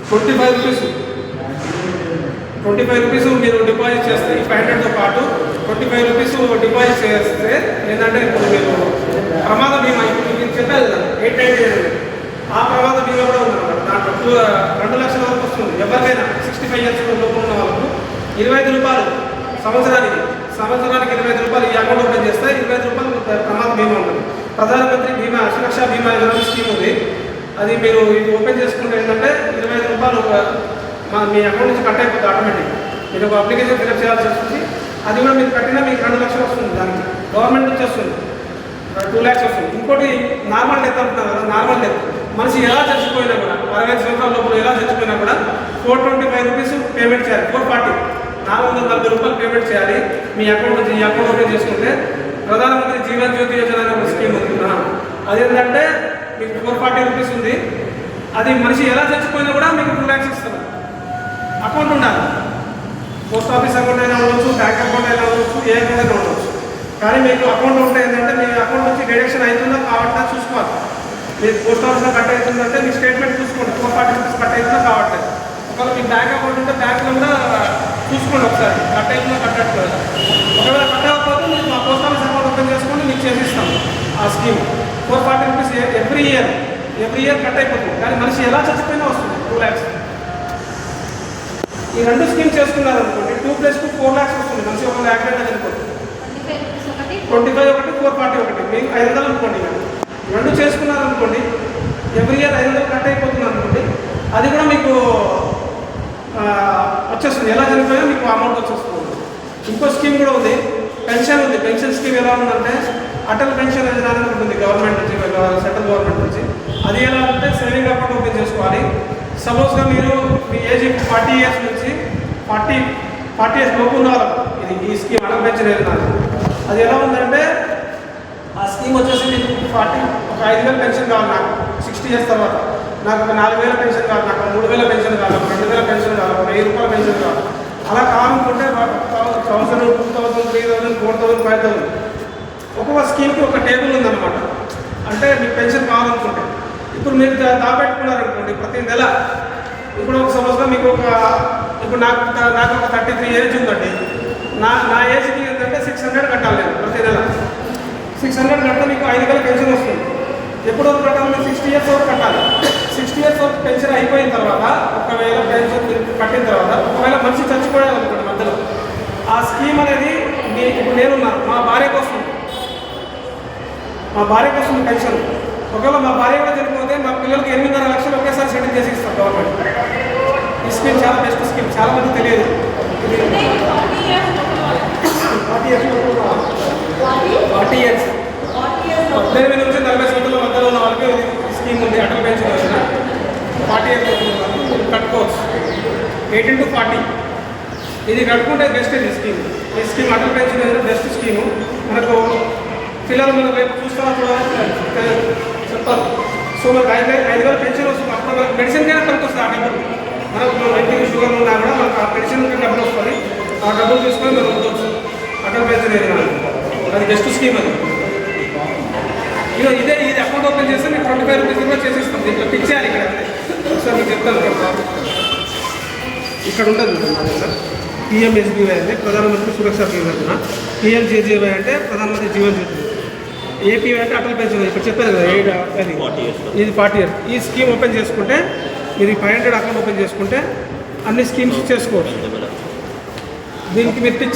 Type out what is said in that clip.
₹25 ₹25 మీరు డిపాజిట్ చేస్తే ఈ 500తో పాటు ₹25 డిపాజిట్ చేస్తే ఏంటంటే ఇప్పుడు మీరు ప్రమాద బీమా ఇప్పుడు మీరు చెప్పారు కదా 890 ఆ ప్రమాద బీమా కూడా ఉందన్నమాట. దాంట్లో 2 లక్షల వరకు వస్తుంది. ఎవరికైనా 65 ఇయర్స్ లోపు ఉన్న వాళ్ళకు ₹25 సంవత్సరానికి ₹25 ఈ అకౌంట్ ఓపెన్ చేస్తే ₹25 ప్రమాద బీమా ఉంటుంది. ప్రధానమంత్రి బీమా సురక్ష బీమా యోజన స్కీమ్ ఉంది. అది మీరు ఇది ఓపెన్ చేసుకుంటే ఏంటంటే ₹25 మీ అకౌంట్ నుంచి కట్ అయిపోతుంది ఆటోమేటిక్. మీరు ఒక అప్లికేషన్ ఫిల్అప్ చేయాల్సి వస్తుంది. అది కూడా మీరు కట్టినా మీకు 2 లక్షలు వస్తుంది. దానికి గవర్నమెంట్ నుంచి వస్తుంది 2 lakhs వస్తుంది. ఇంకోటి నార్మల్ డెత్ అంటున్నారు కదా, నార్మల్ డెత్ మనిషి ఎలా చచ్చిపోయినా కూడా 65 సంవత్సరాల లోపల ఎలా చచ్చిపోయినా కూడా ₹425 పేమెంట్ చేయాలి. 440 పేమెంట్ చేయాలి. మీ అకౌంట్ నుంచి ఈ అకౌంట్ ఓపెన్ చేసుకుంటే ప్రధానమంత్రి జీవన్ జ్యోతి యోజన అనే ఒక స్కీమ్ ఉంది. అదేంటంటే మీకు ₹440 ఉంది. అది మనిషి ఎలా చచ్చిపోయినా కూడా మీకు 2 lakhs ఇస్తారు. అకౌంట్ ఉండాలి. పోస్ట్ ఆఫీస్ అకౌంట్ అయినా ఉండవచ్చు, బ్యాంక్ అకౌంట్ అయినా ఉండవచ్చు, ఏ అకౌంట్ అయినా ఉండవచ్చు. కానీ మీకు అకౌంట్ ఉంటే ఏంటంటే మీ అకౌంట్ నుంచి డిడక్షన్ అవుతుందో కావట్లా చూసుకోవాలి. మీకు పోస్ట్ ఆఫీస్లో కట్ అవుతుందంటే మీ స్టేట్మెంట్ చూసుకోండి. ₹440 కట్ అవుతుందో కావట్లేదు. ఒకవేళ మీ బ్యాంక్ అకౌంట్ ఉంటే బ్యాంక్లో కూడా చూసుకోండి ఒకసారి కట్ అవుతుందో కట్టట్లేదు. ఒకవేళ కట్ అవ్వకపోతే మీరు మా పోస్ట్ ఆఫీస్ అకౌంట్ ఓపెన్ చేసుకొని మీకు చేసిస్తాం ఆ స్కీమ్. ₹440 ఎవ్రీ ఇయర్ కట్ అయిపోతుంది. కానీ మనిషి ఎలా చచ్చిపోయినా వస్తుంది 2 lakhs. ఈ 2 స్కీమ్స్ చేసుకున్నారు అనుకోండి 2 + 2 4 lakhs వస్తుంది. మనిషి ఒక యాక్సిడెంట్ అనుకోండి 25 ఒకటి 440 ఒకటి మీకు 500 అనుకోండి. 2 చేసుకున్నారు అనుకోండి ఎవ్రీ ఇయర్ 500 కట్ అయిపోతుంది అనుకోండి. అది కూడా మీకు వచ్చేస్తుంది. ఎలా చనిపోయినా మీకు అమౌంట్ వచ్చేస్తుంది. ఇంకో స్కీమ్ కూడా ఉంది, పెన్షన్ ఉంది. పెన్షన్ స్కీమ్ ఎలా ఉందంటే అటల్ పెన్షన్ యోజన అనేది ఉంటుంది గవర్నమెంట్ నుంచి, సెంట్రల్ గవర్నమెంట్ నుంచి. అది ఎలా అంటే సేవింగ్ అకౌంట్ ఓపెన్ చేసుకోవాలి. సపోజ్గా మీరు మీ ఏజ్ 40 ఇయర్స్ నుంచి 40 ఇయర్స్ లోపు ఉన్న వాళ్ళకు ఇది ఈ స్కీమ్ అటల్ పెన్షన్ యోజన. అది ఎలా ఉందంటే ఆ స్కీమ్ వచ్చేసి మీకు ఒక 5,000 పెన్షన్ కావాలి నాకు 60 ఇయర్స్ తర్వాత, నాకు ఒక 4,000 పెన్షన్ కావాలి, నాకు 3,000 పెన్షన్ కావాలి, 2,000 పెన్షన్ కావాలి, ₹1,000 పెన్షన్ కావాలి. అలా కావాలనుకుంటే 1,000, 2,000, 3,000, 4,000, 5,000 ఒక్కొక్క స్కీమ్కి ఒక టేబుల్ ఉందన్నమాట. అంటే మీకు పెన్షన్ కావాలనుకుంటే ఇప్పుడు మీరు దాపెట్టుకున్నారనుకోండి ప్రతి నెల. ఇప్పుడు ఒక సంవత్సరం మీకు ఇప్పుడు నాకు ఒక 33 ఏజ్ ఉందండి. నా ఏజ్కి ఏంటంటే 600 కట్టాలి నేను ప్రతి నెల. 600 కడితే మీకు 5,000 పెన్షన్ వస్తుంది. ఎప్పుడు వరకు కట్టాలి? మీరు 60 ఇయర్స్ వరకు కట్టాలి. 60 ఇయర్స్ వరకు పెన్షన్ అయిపోయిన తర్వాత ఒకవేళ పెన్షన్ కట్టిన తర్వాత ఒకవేళ మనిషి చచ్చిపోయాలనుకోండి మధ్యలో, ఆ స్కీమ్ అనేది ఇప్పుడు నేనున్నాను, మా భార్యకు వస్తుంది పెన్షన్. ఒకవేళ మా భార్య కూడా చనిపోతే మా పిల్లలకి 8.5 లక్షలు ఒకేసారి సెటిల్ చేసి ఇస్తాం గవర్నమెంట్. ఈ స్కీమ్ చాలా బెస్ట్ స్కీమ్, చాలా మంది తెలియదు. ఇది 40 ఇయర్స్ 18 నుంచి 40 సంవత్సరాల మధ్యలో ఉన్న వాళ్ళకి స్కీమ్ ఉంది అటల్ పెన్షన్ యోజన. 40 ఇయర్స్ కట్టుకోవచ్చు. 18 to 40 ఇది కట్టుకుంటే బెస్ట్. ఇది స్కీమ్, ఈ scheme Atal pension Yojana best scheme. మనకు పిల్లలు మనం రేపు చూస్తున్నప్పుడు చెప్తారు. సో మనకు 5,000 పెన్షన్ వస్తుంది. అప్పుడు మనకు మెడిసిన్ కైనా పనికి వస్తుంది. ఆ డబ్బులు మనకు వ్యక్తికి షుగర్ ఉన్నా కూడా మనకు ఆ మెడిసిన్ డబ్బులు వస్తుంది. ఆ డబ్బులు తీసుకొని మనం ఉండవచ్చు. అటల్ పెన్షన్ యోజన అది బెస్ట్ స్కీమ్. అది ఇది అకౌంట్ ఓపెన్ చేస్తే మీకు ₹25 కూడా చేసేస్తాం. దీంట్లో పిక్ చేయాలి. ఇక్కడ ఒకసారి మీకు చెప్తాను. ఇక్కడ ఉంటుంది సార్ PMSBY అంటే ప్రధానమంత్రి సురక్ష బీమా యోజన. PMJJY అంటే ప్రధానమంత్రి జీవన్ జ్యోతి. APY అంటే అటల్ పెన్షన్. ఇక్కడ చెప్పారు కదా ఇది 40 ఇయర్స్. ఈ స్కీమ్ ఓపెన్ చేసుకుంటే మీరు 500 అకౌంట్ ఓపెన్ చేసుకుంటే అన్ని స్కీమ్స్ చేసుకోవచ్చు. దీనికి మీరు పిక్